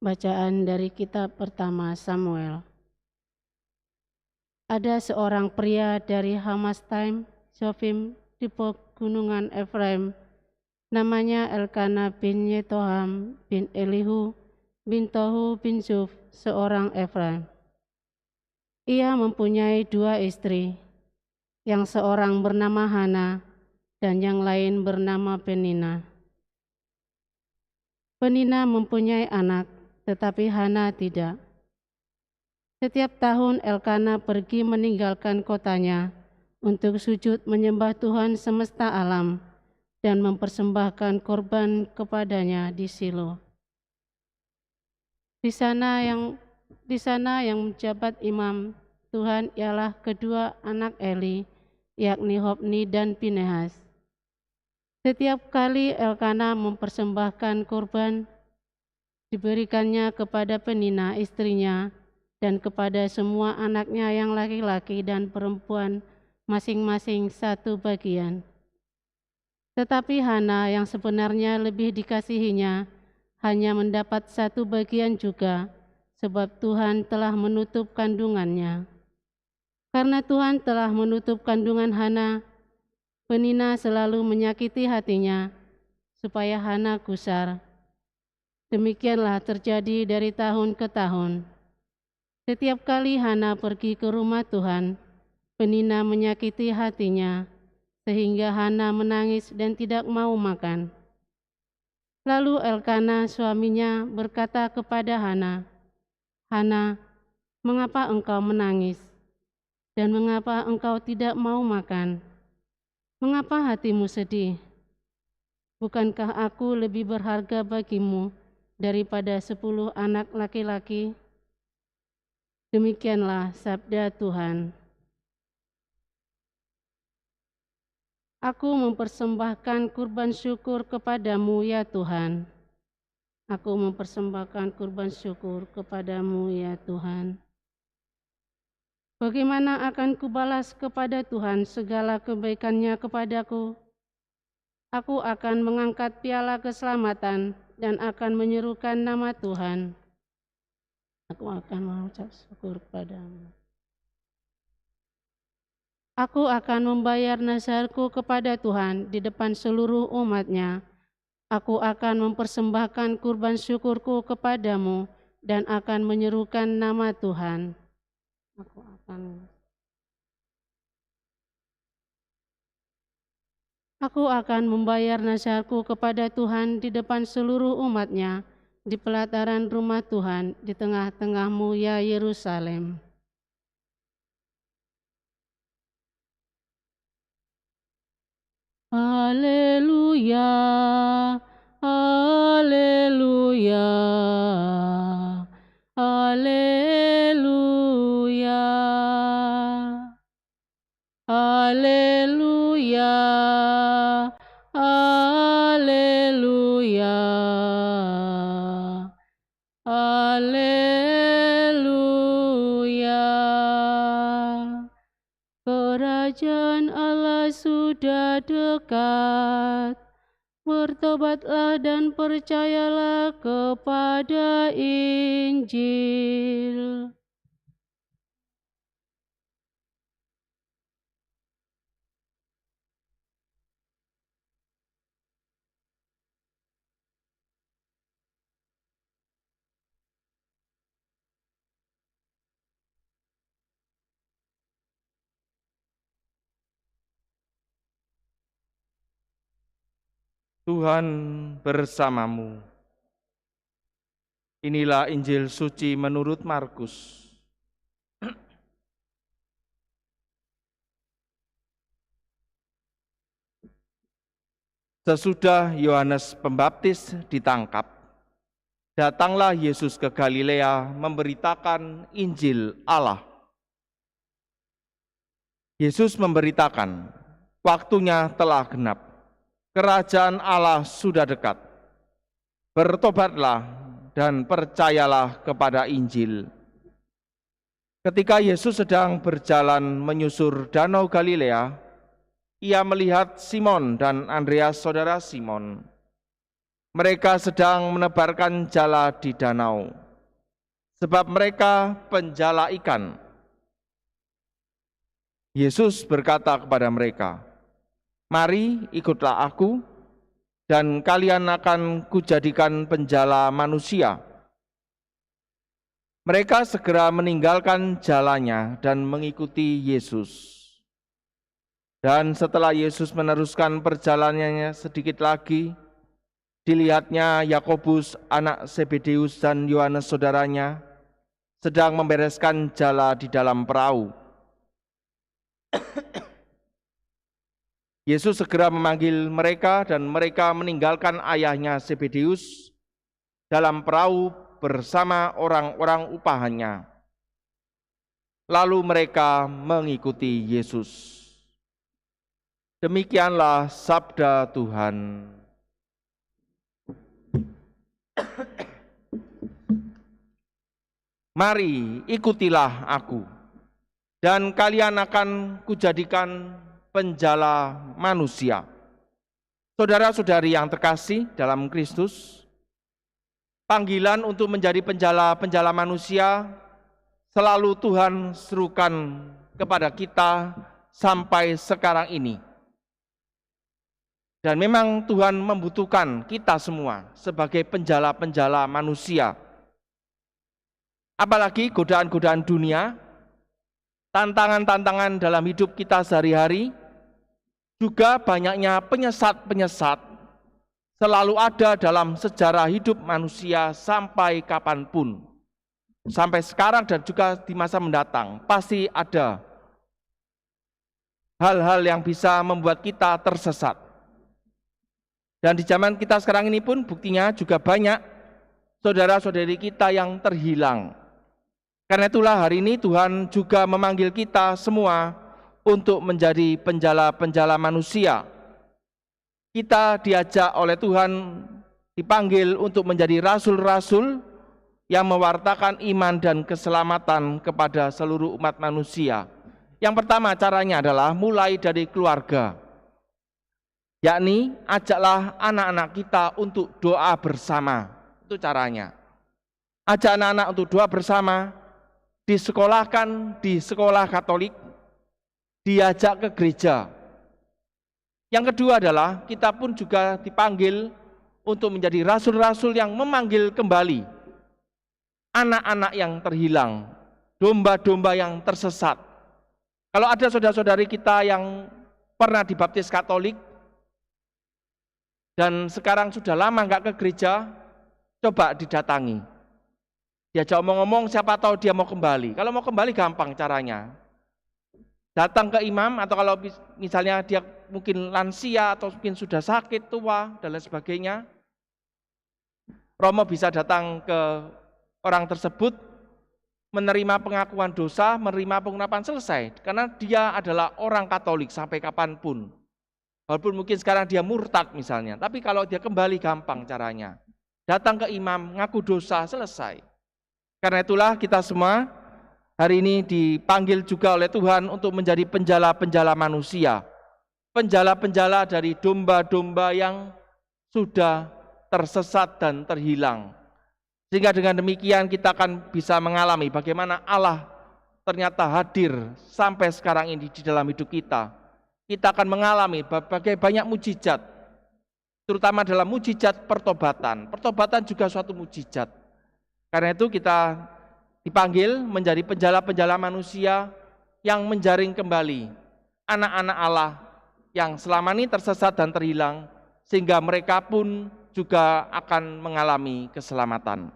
Bacaan dari kitab pertama Samuel. Ada seorang pria dari Hamastaim, Shofim, di pegunungan Efraim, namanya Elkana bin Yetoham bin Elihu bin Tohu bin Zuf, seorang Efraim. Ia mempunyai 2 istri, yang seorang bernama Hana dan yang lain bernama Penina. Penina mempunyai anak, tetapi Hana tidak. Setiap tahun Elkana pergi meninggalkan kotanya untuk sujud menyembah Tuhan semesta alam dan mempersembahkan korban kepadanya di Silo. Di sana yang menjabat imam Tuhan ialah kedua anak Eli, yakni Hofni dan Pinehas. Setiap kali Elkana mempersembahkan korban, diberikannya kepada Penina istrinya dan kepada semua anaknya yang laki-laki dan perempuan masing-masing 1 bagian. Tetapi Hana yang sebenarnya lebih dikasihinya hanya mendapat 1 bagian juga, sebab Tuhan telah menutup kandungannya. Karena Tuhan telah menutup kandungan Hana, Penina selalu menyakiti hatinya supaya Hana gusar. Demikianlah terjadi dari tahun ke tahun. Setiap kali Hana pergi ke rumah Tuhan, Penina menyakiti hatinya, sehingga Hana menangis dan tidak mau makan. Lalu Elkana suaminya berkata kepada Hana, "Hana, mengapa engkau menangis? Dan mengapa engkau tidak mau makan? Mengapa hatimu sedih? Bukankah aku lebih berharga bagimu daripada 10 anak laki-laki?" Demikianlah sabda Tuhan. Aku mempersembahkan kurban syukur kepadamu ya Tuhan. Aku mempersembahkan kurban syukur kepadamu ya Tuhan. Bagaimana akan kubalas kepada Tuhan segala kebaikannya kepadaku? Aku akan mengangkat piala keselamatan dan akan menyerukan nama Tuhan. Aku akan mengucap syukur padamu. Aku akan membayar nazarku kepada Tuhan di depan seluruh umat-Nya. Aku akan mempersembahkan kurban syukurku kepadamu dan akan menyerukan nama Tuhan. Aku akan membayar nazarku kepada Tuhan di depan seluruh umat-Nya, di pelataran rumah Tuhan, di tengah-tengahmu ya Yerusalem. Haleluya, haleluya, haleluya, haleluya, haleluya, haleluya. Kerajaan Allah sudah dekat. Bertobatlah dan percayalah kepada Injil. Tuhan bersamamu. Inilah Injil suci menurut Markus. Sesudah Yohanes Pembaptis ditangkap, datanglah Yesus ke Galilea memberitakan Injil Allah. Yesus memberitakan, waktunya telah genap, kerajaan Allah sudah dekat. Bertobatlah dan percayalah kepada Injil. Ketika Yesus sedang berjalan menyusur Danau Galilea, ia melihat Simon dan Andreas saudara Simon. Mereka sedang menebarkan jala di danau, sebab mereka penjala ikan. Yesus berkata kepada mereka, "Mari ikutlah aku, dan kalian akan kujadikan penjala manusia." Mereka segera meninggalkan jalannya dan mengikuti Yesus. Dan setelah Yesus meneruskan perjalanannya sedikit lagi, dilihatnya Yakobus anak Zebedeus dan Yohanes saudaranya sedang membereskan jala di dalam perahu. Yesus segera memanggil mereka dan mereka meninggalkan ayahnya Zebedeus dalam perahu bersama orang-orang upahannya. Lalu mereka mengikuti Yesus. Demikianlah sabda Tuhan. Mari ikutilah aku, dan kalian akan kujadikan penjala manusia. Saudara-saudari yang terkasih dalam Kristus, panggilan untuk menjadi penjala manusia selalu Tuhan serukan kepada kita sampai sekarang ini. Dan memang Tuhan membutuhkan kita semua sebagai penjala-penjala manusia. Apalagi godaan-godaan dunia, tantangan-tantangan dalam hidup kita sehari-hari, juga banyaknya penyesat-penyesat selalu ada dalam sejarah hidup manusia sampai kapanpun. Sampai sekarang dan juga di masa mendatang, pasti ada hal-hal yang bisa membuat kita tersesat. Dan di zaman kita sekarang ini pun buktinya juga banyak saudara-saudari kita yang terhilang. Karena itulah hari ini Tuhan juga memanggil kita semua untuk menjadi penjala-penjala manusia. Kita diajak oleh Tuhan, dipanggil untuk menjadi rasul-rasul yang mewartakan iman dan keselamatan kepada seluruh umat manusia. Yang pertama caranya adalah mulai dari keluarga. Yakni ajaklah anak-anak kita untuk doa bersama. Itu caranya. Ajak anak-anak untuk doa bersama, disekolahkan di sekolah Katolik, diajak ke gereja. Yang kedua adalah kita pun juga dipanggil untuk menjadi rasul-rasul yang memanggil kembali anak-anak yang terhilang, domba-domba yang tersesat. Kalau ada saudara-saudari kita yang pernah dibaptis Katolik, dan sekarang sudah lama nggak ke gereja, coba didatangi. Diajak omong-omong, siapa tahu dia mau kembali. Kalau mau kembali gampang caranya. Datang ke imam, atau kalau misalnya dia mungkin lansia atau mungkin sudah sakit, tua, dan lain sebagainya. Romo bisa datang ke orang tersebut, menerima pengakuan dosa, menerima pengurapan, selesai. Karena dia adalah orang Katolik sampai kapanpun. Walaupun mungkin sekarang dia murtad misalnya, tapi kalau dia kembali gampang caranya. Datang ke imam, ngaku dosa, selesai. Karena itulah kita semua hari ini dipanggil juga oleh Tuhan untuk menjadi penjala-penjala manusia. Penjala-penjala dari domba-domba yang sudah tersesat dan terhilang. Sehingga dengan demikian kita akan bisa mengalami bagaimana Allah ternyata hadir sampai sekarang ini di dalam hidup kita. Kita akan mengalami berbagai banyak mujizat, terutama dalam mujizat pertobatan. Pertobatan juga suatu mujizat. Karena itu kita dipanggil menjadi penjala-penjala manusia yang menjaring kembali anak-anak Allah yang selama ini tersesat dan terhilang, sehingga mereka pun juga akan mengalami keselamatan.